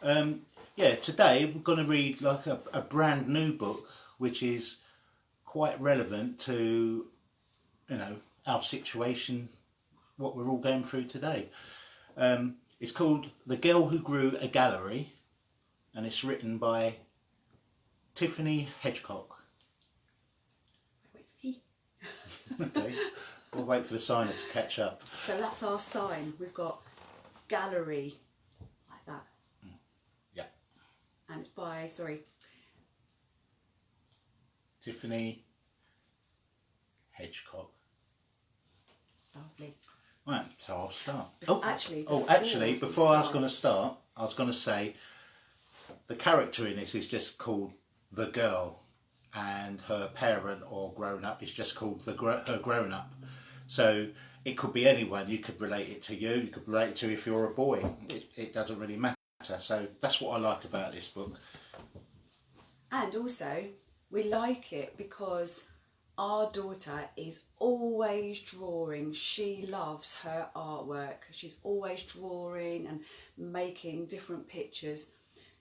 Yeah, today we're going to read like a brand new book, which is quite relevant to, our situation, what we're all going through today. It's called The Girl Who Grew a Gallery, and it's written by Tifainé Hedgecock. Okay, we'll wait for the signer to catch up. So that's our sign. We've got gallery, like that. Yeah. And it's by, Tifainé Hedgecock. Lovely. Right, so I'll start. Before I was going to start, I was going to say the character in this is just called the girl, and her parent or grown up is just called her grown up. So it could be anyone. You could relate it to you. You could relate it to if you're a boy. It doesn't really matter. So that's what I like about this book. And also, we like it because our daughter is always drawing. She loves her artwork. She's always drawing and making different pictures.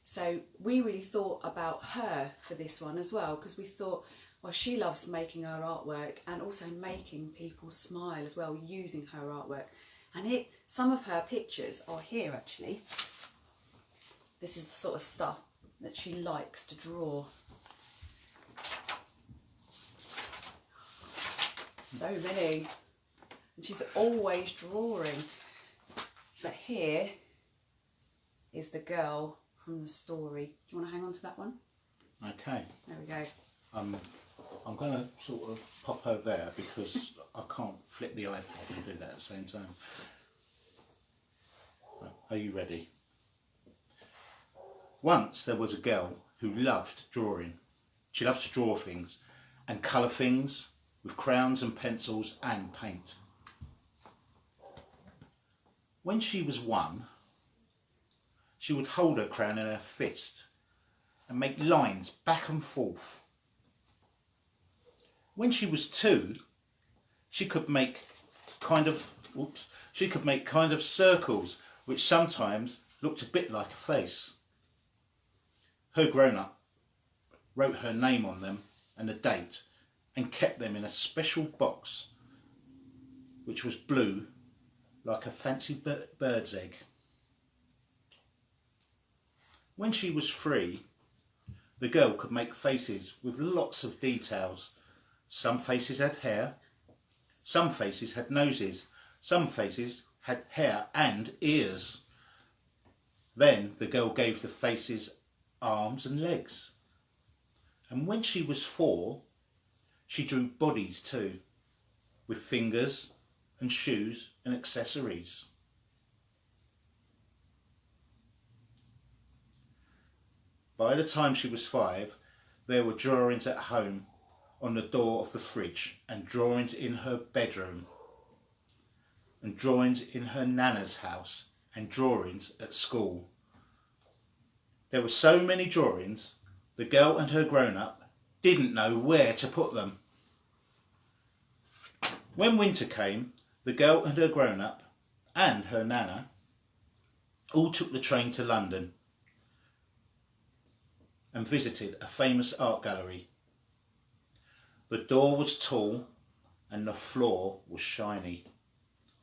So we really thought about her for this one as well, because we thought, well, she loves making her artwork and also making people smile as well, using her artwork. And some of her pictures are here actually. This is the sort of stuff that she likes to draw. So many. And she's always drawing. But here is the girl from the story. Do you want to hang on to that one? Okay. There we go. I'm going to sort of pop her there because I can't flip the iPad and do that at the same time. Are you ready? Once there was a girl who loved drawing. She loved to draw things and colour things with crayons and pencils and paint. When she was 1, she would hold her crayon in her fist and make lines back and forth. When she was 2, she could make kind of circles which sometimes looked a bit like a face. Her grown-up wrote her name on them and a date and kept them in a special box which was blue like a fancy bird's egg. When she was 3, the girl could make faces with lots of details. Some faces had hair, some faces had noses, some faces had hair and ears. Then the girl gave the faces arms and legs. And when she was 4, she drew bodies too, with fingers and shoes and accessories. By the time she was 5, there were drawings at home on the door of the fridge, and drawings in her bedroom, and drawings in her nana's house, and drawings at school. There were so many drawings, the girl and her grown-up didn't know where to put them. When winter came, the girl and her grown-up and her nana all took the train to London and visited a famous art gallery. The door was tall and the floor was shiny,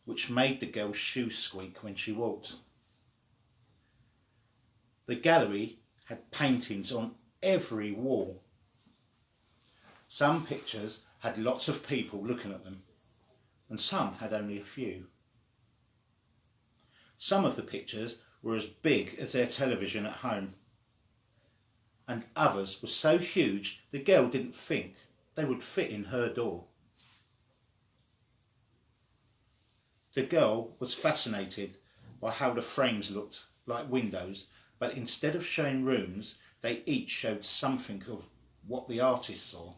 which made the girl's shoes squeak when she walked. The gallery had paintings on every wall. Some pictures had lots of people looking at them, and some had only a few. Some of the pictures were as big as their television at home, and others were so huge the girl didn't think they would fit in her door. The girl was fascinated by how the frames looked like windows, but instead of showing rooms, they each showed something of what the artist saw.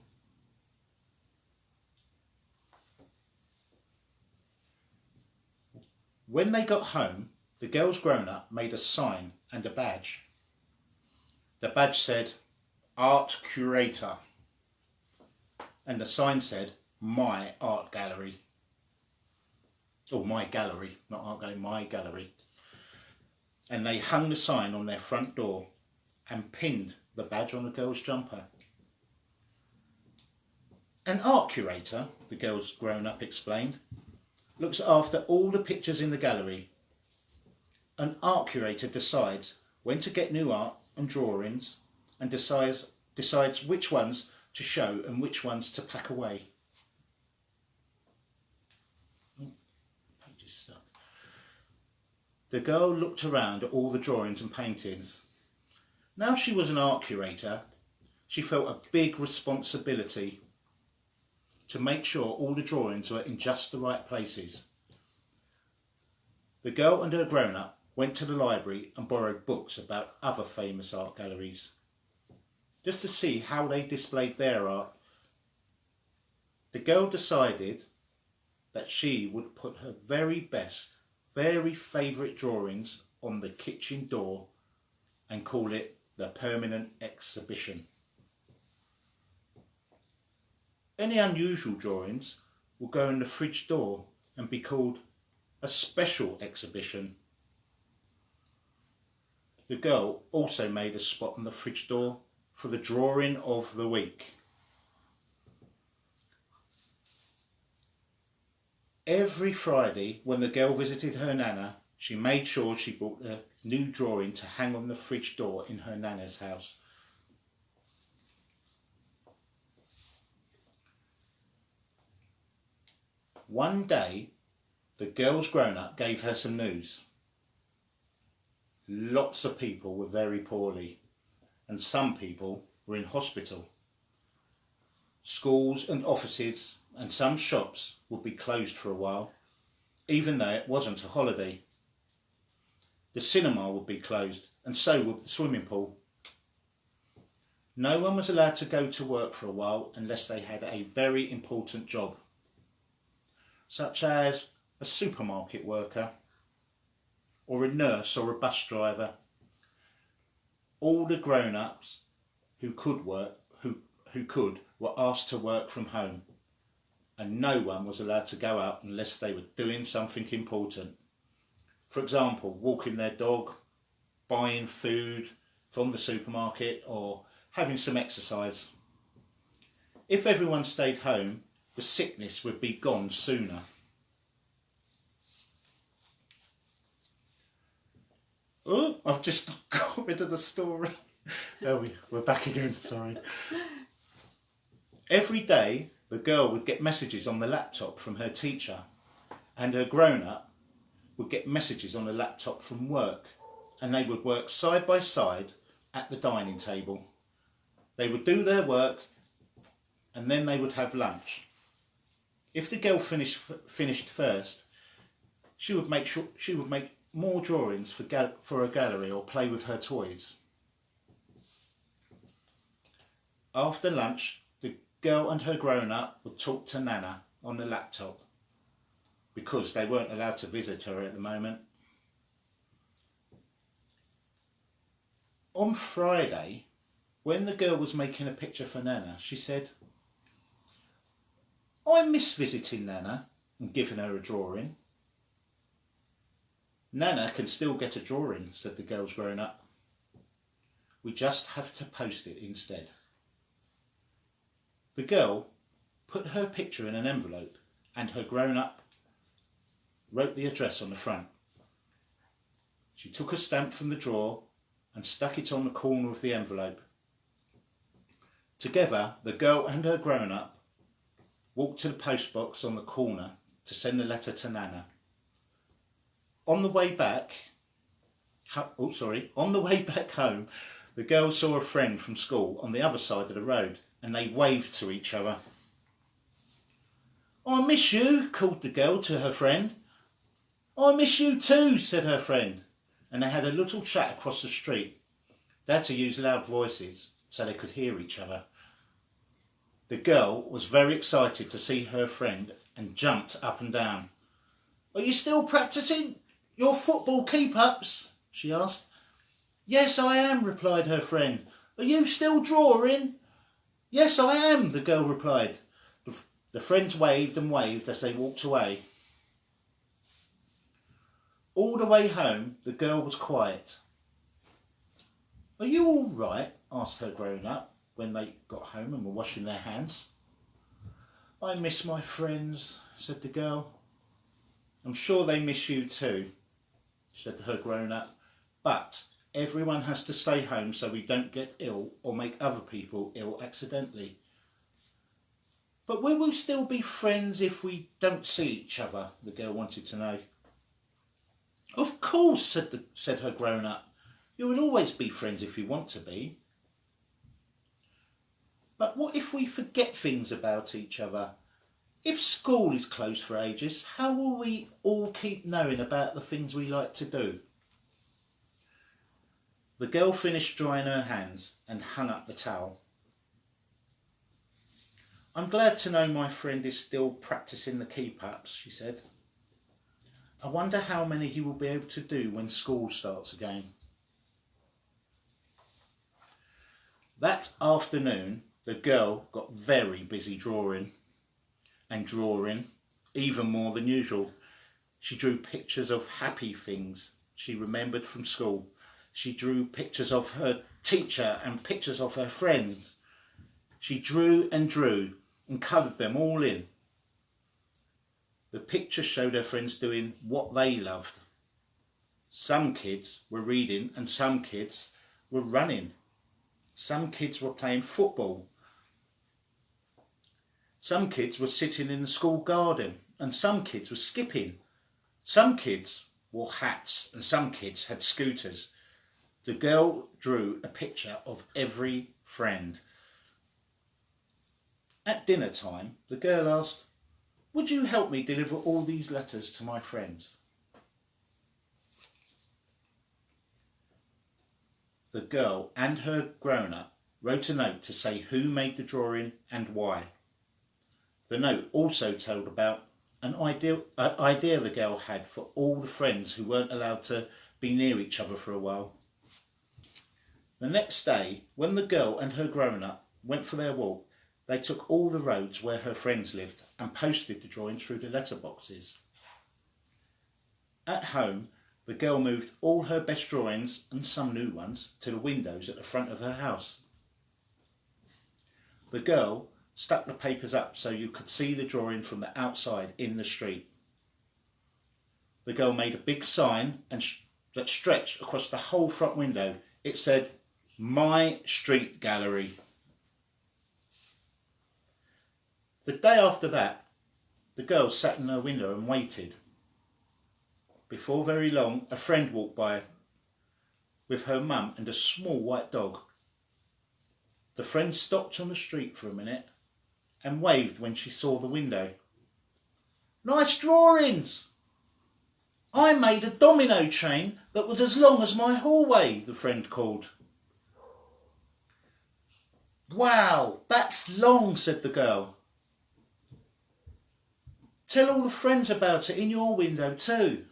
When they got home, the girl's grown-up made a sign and a badge. The badge said, Art Curator, and the sign said, My Art Gallery. Or My Gallery, not Art Gallery, My Gallery. and they hung the sign on their front door and pinned the badge on the girl's jumper. An art curator, the girl's grown-up explained, looks after all the pictures in the gallery. An art curator decides when to get new art and drawings and decides which ones to show and which ones to pack away. Oh, page is stuck. The girl looked around at all the drawings and paintings. Now she was an art curator, she felt a big responsibility to make sure all the drawings were in just the right places. The girl and her grown-up went to the library and borrowed books about other famous art galleries, just to see how they displayed their art. The girl decided that she would put her very best, very favourite drawings on the kitchen door and call it the permanent exhibition. Any unusual drawings will go in the fridge door and be called a special exhibition. The girl also made a spot on the fridge door for the drawing of the week. Every Friday when the girl visited her nana, she made sure she brought a new drawing to hang on the fridge door in her nana's house. One day, the girl's grown-up gave her some news. Lots of people were very poorly, and some people were in hospital. Schools and offices and some shops would be closed for a while, even though it wasn't a holiday. The cinema would be closed, and so would the swimming pool. No one was allowed to go to work for a while unless they had a very important job, such as a supermarket worker or a nurse or a bus driver. All the grown-ups who could work were asked to work from home, and no one was allowed to go out unless they were doing something important. For example, walking their dog, buying food from the supermarket, or having some exercise. If everyone stayed home, the sickness would be gone sooner. Oh, I've just got rid of the story. There we're back again, sorry. Every day, the girl would get messages on the laptop from her teacher, and her grown-up would get messages on the laptop from work, and they would work side by side at the dining table. They would do their work, and then they would have lunch. If the girl finished first, she would make more drawings for a gallery or play with her toys. After lunch, the girl and her grown-up would talk to Nana on the laptop, because they weren't allowed to visit her at the moment. On Friday, when the girl was making a picture for Nana, she said, "I miss visiting Nana and giving her a drawing." "Nana can still get a drawing," said the girl's grown-up. "We just have to post it instead." The girl put her picture in an envelope, and her grown-up wrote the address on the front. She took a stamp from the drawer and stuck it on the corner of the envelope. Together, the girl and her grown-up walked to the postbox on the corner to send a letter to Nana. On the way back home, the girl saw a friend from school on the other side of the road, and they waved to each other. "I miss you," called the girl to her friend. "I miss you too," said her friend, and they had a little chat across the street. They had to use loud voices so they could hear each other. The girl was very excited to see her friend and jumped up and down. "Are you still practicing your football keep-ups?" she asked. "Yes, I am," replied her friend. "Are you still drawing?" "Yes, I am," the girl replied. The friends waved and waved as they walked away. All the way home, the girl was quiet. "Are you all right?" asked her grown-up when they got home and were washing their hands. "I miss my friends," said the girl. "I'm sure they miss you too," said her grown-up. "But everyone has to stay home so we don't get ill or make other people ill accidentally." "But will we still be friends if we don't see each other?" the girl wanted to know. "Of course," said her grown-up. "You will always be friends if you want to be." "But what if we forget things about each other? If school is closed for ages, how will we all keep knowing about the things we like to do?" The girl finished drying her hands and hung up the towel. "I'm glad to know my friend is still practicing the keep-ups," she said. "I wonder how many he will be able to do when school starts again." That afternoon, the girl got very busy drawing, even more than usual. She drew pictures of happy things she remembered from school. She drew pictures of her teacher and pictures of her friends. She drew and coloured them all in. The pictures showed her friends doing what they loved. Some kids were reading and some kids were running. Some kids were playing football. Some kids were sitting in the school garden and some kids were skipping. Some kids wore hats and some kids had scooters. The girl drew a picture of every friend. At dinner time, the girl asked, "Would you help me deliver all these letters to my friends?" The girl and her grown-up wrote a note to say who made the drawing and why. The note also told about an idea the girl had for all the friends who weren't allowed to be near each other for a while. The next day, when the girl and her grown-up went for their walk, they took all the roads where her friends lived and posted the drawings through the letterboxes. At home, the girl moved all her best drawings and some new ones to the windows at the front of her house. The girl stuck the papers up so you could see the drawing from the outside in the street. The girl made a big sign that stretched across the whole front window. It said, "My Street Gallery." The day after that, the girl sat in her window and waited. Before very long, a friend walked by with her mum and a small white dog. The friend stopped on the street for a minute and waved when she saw the window. "Nice drawings! I made a domino chain that was as long as my hallway," the friend called. "Wow, that's long," said the girl. "Tell all the friends about it in your window too."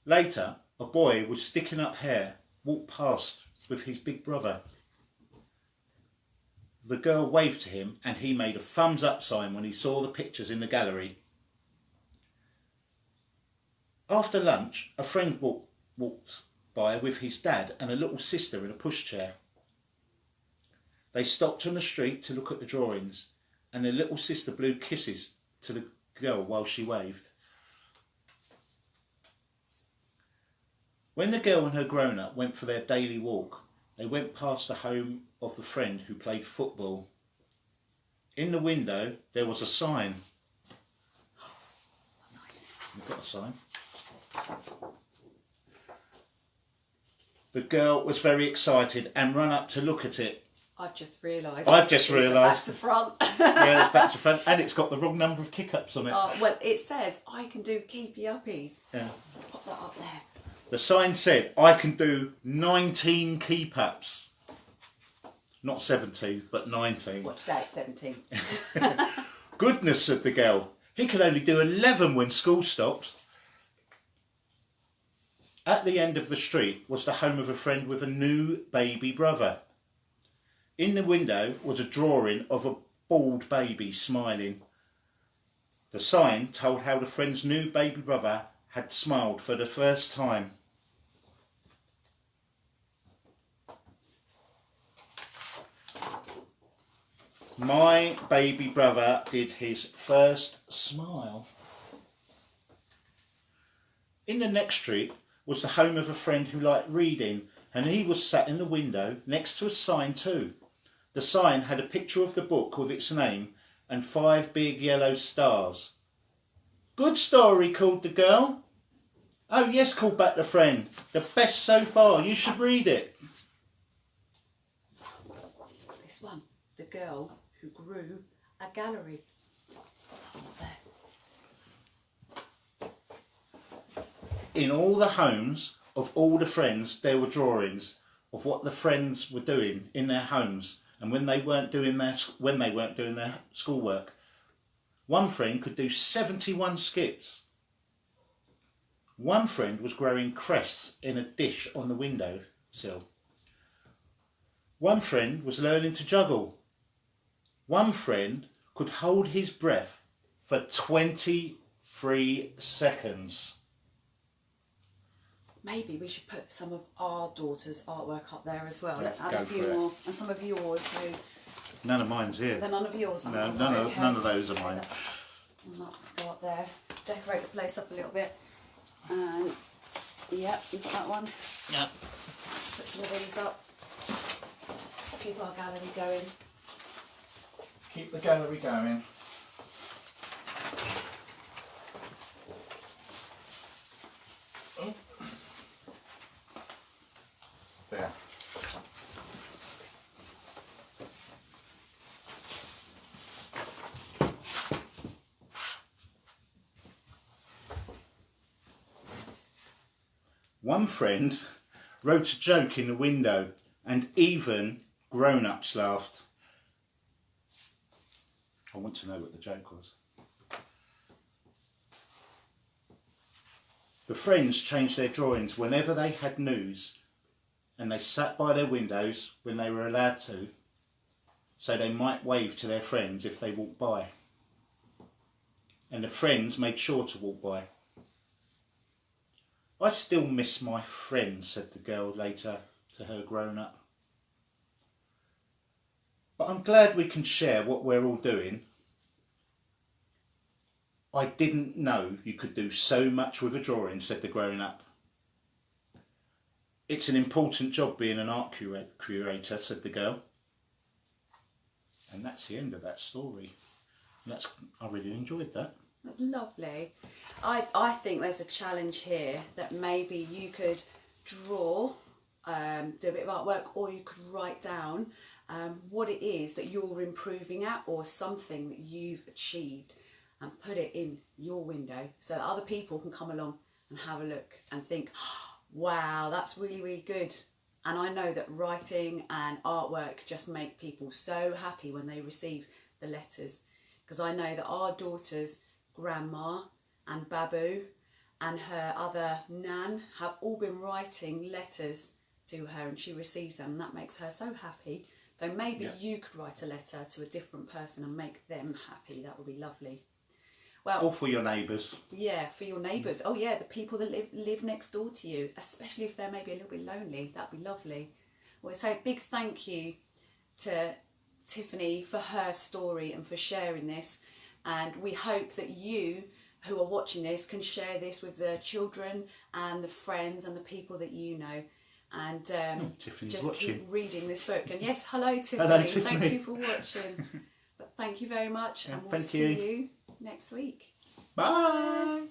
Later, a boy with sticking up hair walked past with his big brother. The girl waved to him and he made a thumbs up sign when he saw the pictures in the gallery. After lunch, a friend walked by with his dad and a little sister in a pushchair. They stopped on the street to look at the drawings, and the little sister blew kisses to the girl while she waved. When the girl and her grown-up went for their daily walk, they went past the home of the friend who played football. In the window there was a sign. You've got a sign. The girl was very excited and ran up to look at it. I've just realised. Back to front. Yeah, it's back to front, and it's got the wrong number of kick-ups on it. Oh, well, it says I can do keepy uppies. Yeah. Pop that up there. The sign said I can do 19 keep-ups. Not 17, but 19. Watch that, 17. "Goodness," said the girl. "He can only do 11 when school stops." At the end of the street was the home of a friend with a new baby brother. In the window was a drawing of a bald baby smiling. The sign told how the friend's new baby brother had smiled for the first time. My baby brother did his first smile. In the next street was the home of a friend who liked reading, and he was sat in the window next to a sign too. The sign had a picture of the book with its name and 5 big yellow stars. "Good story," called the girl. "Oh yes," called back the friend. "The best so far. You should read it." This one, the girl who grew a gallery. Let's put that one up there. In all the homes of all the friends, there were drawings of what the friends were doing in their homes and when they weren't doing their schoolwork. One friend could do 71 skips. One friend was growing cress in a dish on the windowsill. One friend was learning to juggle. One friend could hold his breath for 23 seconds. Maybe we should put some of our daughter's artwork up there as well. Yeah, Let's add go a few for it. more. And some of yours. So None of mine's here. they're none of yours. No, Oh, none okay. of those are mine. I'll go up there. Decorate the place up a little bit. And yeah, you've got that one. Yeah. Put some of these up. Keep our gallery going. Keep the gallery going. Oh. There. One friend wrote a joke in the window and even grown-ups laughed. I want to know what the joke was. The friends changed their drawings whenever they had news, and they sat by their windows when they were allowed to, so they might wave to their friends if they walked by. And the friends made sure to walk by. "I still miss my friends," said the girl later to her grown-up. "But I'm glad we can share what we're all doing. I didn't know you could do so much with a drawing," said the grown-up. "It's an important job being an art curator," said the girl. And that's the end of that story. And I really enjoyed that. That's lovely. I think there's a challenge here that maybe you could draw, do a bit of artwork, or you could write down what it is that you're improving at or something that you've achieved and put it in your window so that other people can come along and have a look and think, wow, that's really, really good. And I know that writing and artwork just make people so happy when they receive the letters, because I know that our daughter's grandma and Babu and her other nan have all been writing letters to her, and she receives them, and that makes her so happy. So maybe you could write a letter to a different person and make them happy. That would be lovely. Well, or for your neighbours. Yeah, for your neighbours. Oh yeah, the people that live next door to you, especially if they're maybe a little bit lonely. That'd be lovely. Well, so a big thank you to Tiffany for her story and for sharing this. And we hope that you who are watching this can share this with the children and the friends and the people that you know. And Tiffany's just watching. Keep reading this book. And yes, hello Tiffany. Hello, Tiffany. Thank you for watching. But thank you very much, and we'll see you next week. Bye.